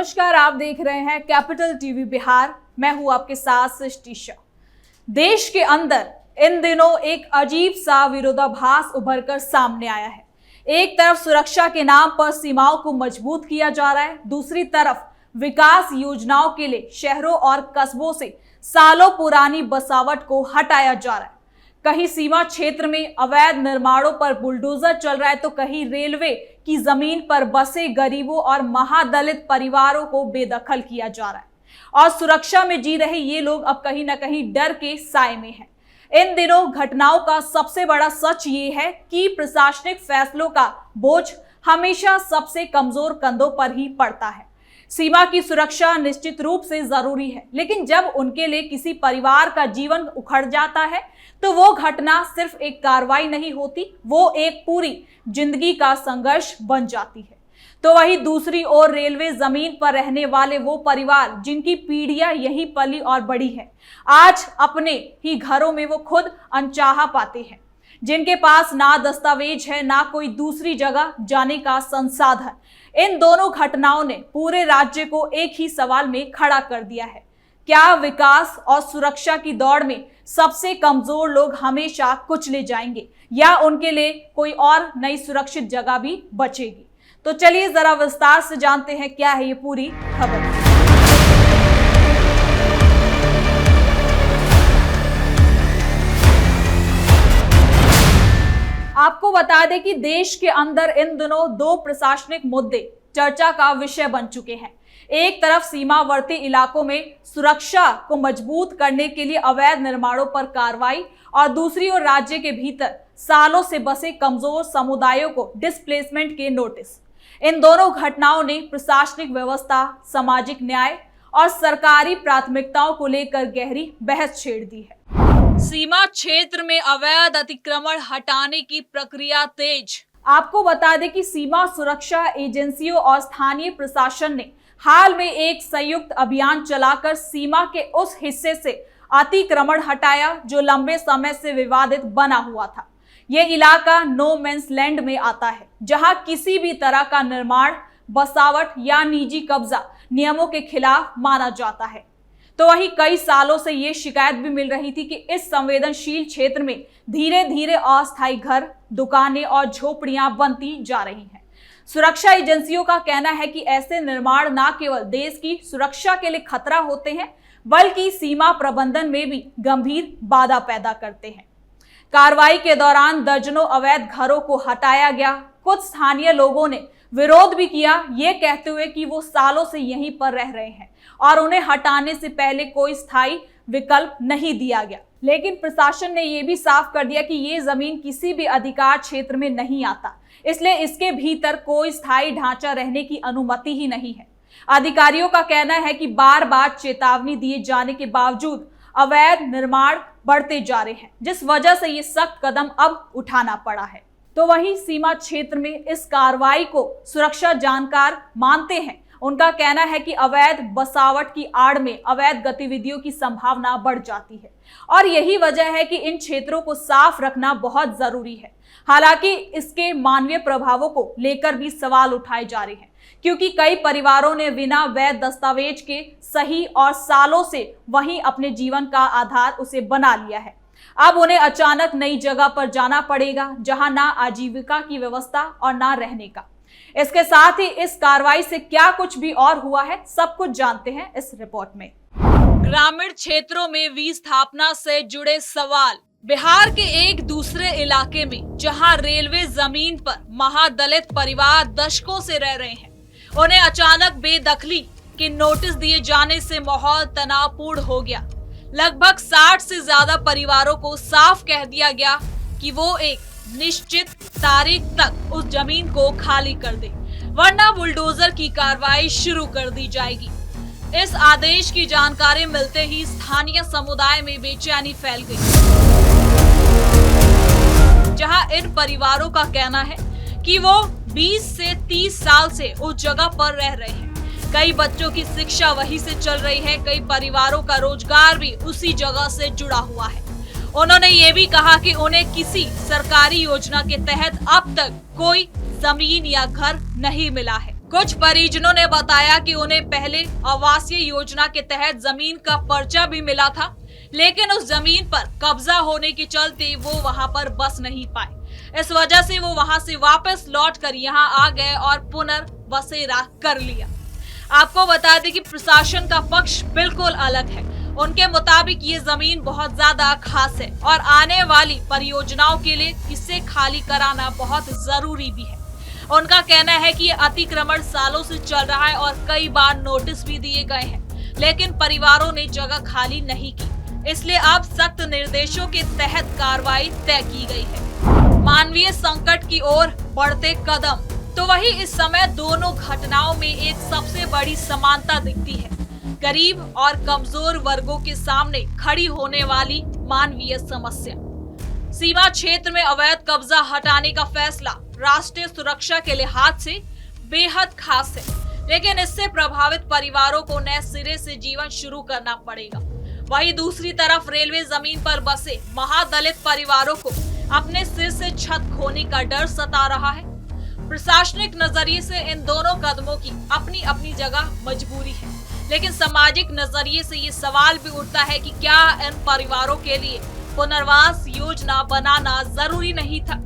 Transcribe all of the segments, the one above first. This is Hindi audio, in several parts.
नमस्कार, आप देख रहे हैं कैपिटल टीवी बिहार। मैं हूं आपके साथ सृष्टि शाह। देश के अंदर इन दिनों एक अजीब सा विरोधाभास उभरकर सामने आया है। एक तरफ सुरक्षा के नाम पर सीमाओं को मजबूत किया जा रहा है, दूसरी तरफ विकास योजनाओं के लिए शहरों और कस्बों से सालों पुरानी बसावट को हटाया जा रहा है। कहीं सीमा क्षेत्र में अवैध निर्माणों पर बुलडोजर चल रहा है, तो कहीं रेलवे की जमीन पर बसे गरीबों और महादलित परिवारों को बेदखल किया जा रहा है और सुरक्षा में जी रहे ये लोग अब कहीं ना कहीं डर के साए में हैं। इन दिनों घटनाओं का सबसे बड़ा सच ये है कि प्रशासनिक फैसलों का बोझ हमेशा सबसे कमजोर कंधों पर ही पड़ता है। सीमा की सुरक्षा निश्चित रूप से जरूरी है, लेकिन जब उनके लिए किसी परिवार का जीवन उखड़ जाता है तो वो घटना सिर्फ एक कार्रवाई नहीं होती, वो एक पूरी जिंदगी का संघर्ष बन जाती है। तो वहीं दूसरी ओर रेलवे जमीन पर रहने वाले वो परिवार जिनकी पीढ़ियां यहीं पली और बड़ी है, आज अपने ही घरों में वो खुद अनचाहा पाते हैं, जिनके पास ना दस्तावेज है ना कोई दूसरी जगह जाने का संसाधन। इन दोनों घटनाओं ने पूरे राज्य को एक ही सवाल में खड़ा कर दिया है। क्या विकास और सुरक्षा की दौड़ में सबसे कमजोर लोग हमेशा कुचले जाएंगे या उनके लिए कोई और नई सुरक्षित जगह भी बचेगी? तो चलिए जरा विस्तार से जानते हैं क्या है ये पूरी खबर। आपको बता दें कि देश के अंदर इन दिनों दो प्रशासनिक मुद्दे चर्चा का विषय बन चुके हैं। एक तरफ सीमावर्ती इलाकों में सुरक्षा को मजबूत करने के लिए अवैध निर्माणों पर कार्रवाई और दूसरी ओर राज्य के भीतर सालों से बसे कमजोर समुदायों को डिस्प्लेसमेंट के नोटिस। इन दोनों घटनाओं ने प्रशासनिक व्यवस्था, सामाजिक न्याय और सरकारी प्राथमिकताओं को लेकर गहरी बहस छेड़ दी है। सीमा क्षेत्र में अवैध अतिक्रमण हटाने की प्रक्रिया तेज। आपको बता दें कि सीमा सुरक्षा एजेंसियों और स्थानीय प्रशासन ने हाल में एक संयुक्त अभियान चलाकर सीमा के उस हिस्से से अतिक्रमण हटाया जो लंबे समय से विवादित बना हुआ था। यह इलाका नो मैंस लैंड में आता है, जहां किसी भी तरह का निर्माण, बसावट या निजी कब्जा नियमों के खिलाफ माना जाता है। तो वहीं कई सालों से ये शिकायत भी मिल रही थी कि इस संवेदनशील क्षेत्र में धीरे धीरे अस्थायी घर, दुकानें और झोपड़ियां बनती जा रही हैं। सुरक्षा एजेंसियों का कहना है कि ऐसे निर्माण न केवल देश की सुरक्षा के लिए खतरा होते हैं, बल्कि सीमा प्रबंधन में भी गंभीर बाधा पैदा करते हैं। कार्रवाई के दौरान दर्जनों अवैध घरों को हटाया गया। कुछ स्थानीय लोगों ने विरोध भी किया, ये कहते हुए कि वो सालों से यहीं पर रह रहे हैं और उन्हें हटाने से पहले कोई स्थायी विकल्प नहीं दिया गया। लेकिन प्रशासन ने यह भी साफ कर दिया कि ये जमीन किसी भी अधिकार क्षेत्र में नहीं आता, इसलिए इसके भीतर कोई स्थायी ढांचा रहने की अनुमति ही नहीं है। अधिकारियों का कहना है कि बार बार चेतावनी दिए जाने के बावजूद अवैध निर्माण बढ़ते जा रहे हैं, जिस वजह से ये सख्त कदम अब उठाना पड़ा है। तो वहीं सीमा क्षेत्र में इस कार्रवाई को सुरक्षा जानकार मानते हैं। उनका कहना है कि अवैध बसावट की आड़ में अवैध गतिविधियों की संभावना बढ़ जाती है और यही वजह है कि इन क्षेत्रों को साफ रखना बहुत जरूरी है। हालांकि इसके मानवीय प्रभावों को लेकर भी सवाल उठाए जा रहे हैं, क्योंकि कई परिवारों ने बिना वैध दस्तावेज के सही और सालों से वहीं अपने जीवन का आधार उसे बना लिया है। अब उन्हें अचानक नई जगह पर जाना पड़ेगा, जहां ना आजीविका की व्यवस्था और ना रहने का। इसके साथ ही इस कार्रवाई से क्या कुछ भी और हुआ है, सब कुछ जानते हैं इस रिपोर्ट में। ग्रामीण क्षेत्रों में विस्थापना से जुड़े सवाल। बिहार के एक दूसरे इलाके में जहां रेलवे जमीन पर महादलित परिवार दशकों से रह रहे हैं, उन्हें अचानक बेदखली के नोटिस दिए जाने से माहौल तनावपूर्ण हो गया। लगभग 60 से ज्यादा परिवारों को साफ कह दिया गया कि वो एक निश्चित तारीख तक उस जमीन को खाली कर दे, वरना बुलडोजर की कार्रवाई शुरू कर दी जाएगी। इस आदेश की जानकारी मिलते ही स्थानीय समुदाय में बेचैनी फैल गई, जहां इन परिवारों का कहना है कि वो 20 से 30 साल से उस जगह पर रह रहे हैं। कई बच्चों की शिक्षा वहीं से चल रही है, कई परिवारों का रोजगार भी उसी जगह से जुड़ा हुआ है। उन्होंने ये भी कहा कि उन्हें किसी सरकारी योजना के तहत अब तक कोई जमीन या घर नहीं मिला है। कुछ परिजनों ने बताया कि उन्हें पहले आवासीय योजना के तहत जमीन का पर्चा भी मिला था, लेकिन उस जमीन पर कब्जा होने के चलते वो वहां पर बस नहीं पाए। इस वजह से वो वहां से वापस लौटकर यहाँ आ गए और पुनर्बसेरा कर लिया। आपको बता दें कि प्रशासन का पक्ष बिल्कुल अलग है। उनके मुताबिक ये जमीन बहुत ज्यादा खास है और आने वाली परियोजनाओं के लिए इसे खाली कराना बहुत जरूरी भी है। उनका कहना है कि ये अतिक्रमण सालों से चल रहा है और कई बार नोटिस भी दिए गए हैं, लेकिन परिवारों ने जगह खाली नहीं की, इसलिए अब सख्त निर्देशों के तहत कार्रवाई तय की गई है। मानवीय संकट की ओर बढ़ते कदम। तो वही इस समय दोनों घटनाओं में एक सबसे बड़ी समानता दिखती है, गरीब और कमजोर वर्गों के सामने खड़ी होने वाली मानवीय समस्या। सीमा क्षेत्र में अवैध कब्जा हटाने का फैसला राष्ट्रीय सुरक्षा के लिहाज से बेहद खास है, लेकिन इससे प्रभावित परिवारों को नए सिरे से जीवन शुरू करना पड़ेगा। वहीं दूसरी तरफ रेलवे जमीन पर बसे महादलित परिवारों को अपने सिर से छत खोने का डर सता रहा है। प्रशासनिक नजरिए से इन दोनों कदमों की अपनी अपनी जगह मजबूरी है, लेकिन सामाजिक नजरिए से ये सवाल भी उठता है कि क्या इन परिवारों के लिए पुनर्वास योजना बनाना जरूरी नहीं था।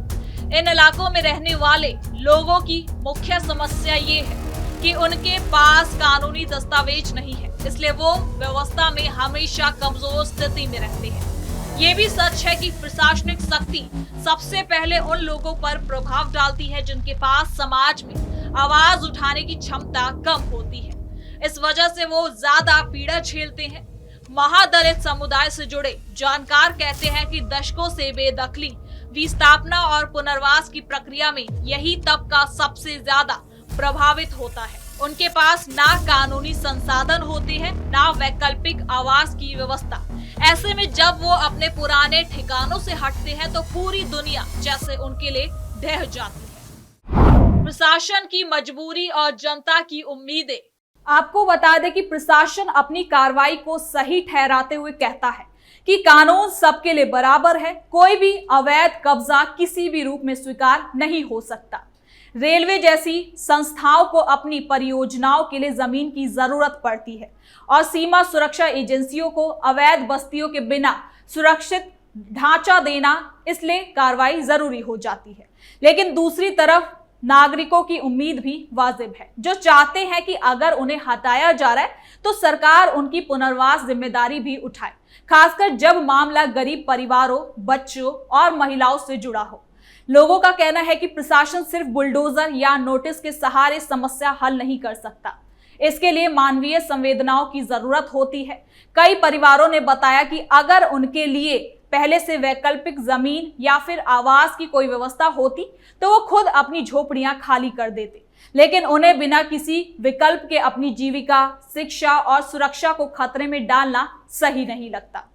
इन इलाकों में रहने वाले लोगों की मुख्य समस्या ये है कि उनके पास कानूनी दस्तावेज नहीं है, इसलिए वो व्यवस्था में हमेशा कमजोर स्थिति में रहते हैं। ये भी सच है कि प्रशासनिक सख्ती सबसे पहले उन लोगों पर प्रभाव डालती है जिनके पास समाज में आवाज उठाने की क्षमता कम होती है। इस वजह से वो ज्यादा पीड़ा झेलते हैं। महादलित समुदाय से जुड़े जानकार कहते हैं कि दशकों से बेदखली, विस्थापना और पुनर्वास की प्रक्रिया में यही तबका सबसे ज्यादा प्रभावित होता है। उनके पास ना कानूनी संसाधन होते हैं, ना वैकल्पिक आवास की व्यवस्था। ऐसे में जब वो अपने पुराने ठिकानों से हटते हैं तो पूरी दुनिया जैसे उनके लिए ढह जाती है। प्रशासन की मजबूरी और जनता की उम्मीदें। आपको बता दें कि प्रशासन अपनी कार्रवाई को सही ठहराते हुए कहता है कि कानून सबके लिए बराबर है, कोई भी अवैध कब्जा किसी भी रूप में स्वीकार नहीं हो सकता। रेलवे जैसी संस्थाओं को अपनी परियोजनाओं के लिए जमीन की जरूरत पड़ती है और सीमा सुरक्षा एजेंसियों को अवैध बस्तियों के बिना सुरक्षित ढांचा देना, इसलिए कार्रवाई जरूरी हो जाती है। लेकिन दूसरी तरफ नागरिकों की उम्मीद भी वाजिब है, जो चाहते हैं कि अगर उन्हें हटाया जा रहा है तो सरकार उनकी पुनर्वास जिम्मेदारी भी उठाए, खासकर जब मामला गरीब परिवारों, बच्चों और महिलाओं से जुड़ा हो। लोगों का कहना है कि प्रशासन सिर्फ बुलडोजर या नोटिस के सहारे समस्या हल नहीं कर सकता। इसके लिए मानवीय संवेदनाओं की जरूरत होती है। कई परिवारों ने बताया कि अगर उनके लिए पहले से वैकल्पिक जमीन या फिर आवास की कोई व्यवस्था होती तो वो खुद अपनी झोपड़ियां खाली कर देते, लेकिन उन्हें बिना किसी विकल्प के अपनी जीविका, शिक्षा और सुरक्षा को खतरे में डालना सही नहीं लगता।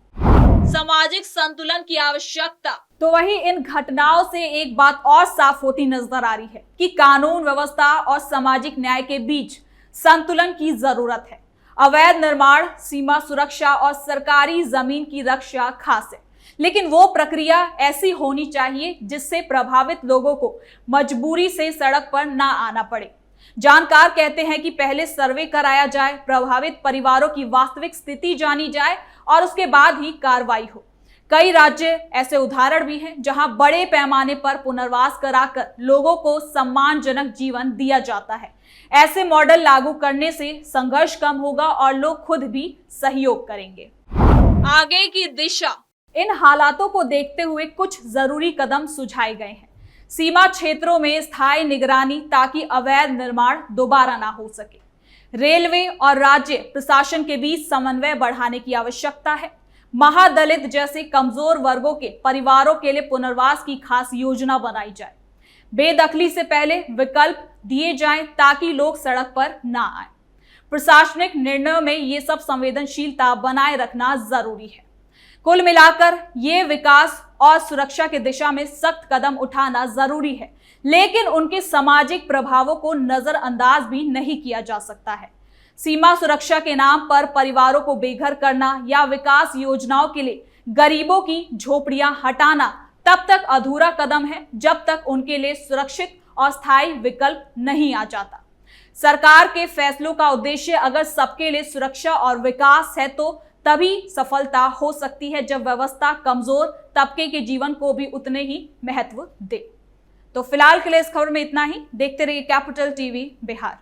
सामाजिक संतुलन की आवश्यकता। तो वही इन घटनाओं से एक बात और साफ होती नजर आ रही है कि कानून व्यवस्था और सामाजिक न्याय के बीच संतुलन की जरूरत है। अवैध निर्माण, सीमा सुरक्षा और सरकारी जमीन की रक्षा खास है, लेकिन वो प्रक्रिया ऐसी होनी चाहिए जिससे प्रभावित लोगों को मजबूरी से सड़क पर ना आना पड़े। जानकार कहते हैं कि पहले सर्वे कराया जाए, प्रभावित परिवारों की वास्तविक स्थिति जानी जाए और उसके बाद ही कार्रवाई हो। कई राज्य ऐसे उदाहरण भी हैं जहां बड़े पैमाने पर पुनर्वास कराकर लोगों को सम्मानजनक जीवन दिया जाता है। ऐसे मॉडल लागू करने से संघर्ष कम होगा और लोग खुद भी सहयोग करेंगे। आगे की दिशा। इन हालातों को देखते हुए कुछ जरूरी कदम सुझाए गए हैं। सीमा क्षेत्रों में स्थायी निगरानी ताकि अवैध निर्माण दोबारा ना हो सके। रेलवे और राज्य प्रशासन के बीच समन्वय बढ़ाने की आवश्यकता है। महादलित जैसे कमजोर वर्गों के परिवारों के लिए पुनर्वास की खास योजना बनाई जाए। बेदखली से पहले विकल्प दिए जाएं ताकि लोग सड़क पर ना आए। प्रशासनिक निर्णयों में ये सब संवेदनशीलता बनाए रखना जरूरी है। कुल मिलाकर ये विकास और सुरक्षा की दिशा में सख्त कदम उठाना जरूरी है, लेकिन उनके सामाजिक प्रभावों को नजरअंदाज भी नहीं किया जा सकता है। सीमा सुरक्षा के नाम पर परिवारों को बेघर करना या विकास योजनाओं के लिए गरीबों की झोपड़ियां हटाना तब तक अधूरा कदम है जब तक उनके लिए सुरक्षित और स्थायी विकल्प नहीं आ जाता। सरकार के फैसलों का उद्देश्य अगर सबके लिए सुरक्षा और विकास है तो तभी सफलता हो सकती है जब व्यवस्था कमजोर तबके के जीवन को भी उतने ही महत्व दे। तो फिलहाल के लिए इस खबर में इतना ही। देखते रहिए कैपिटल टीवी बिहार।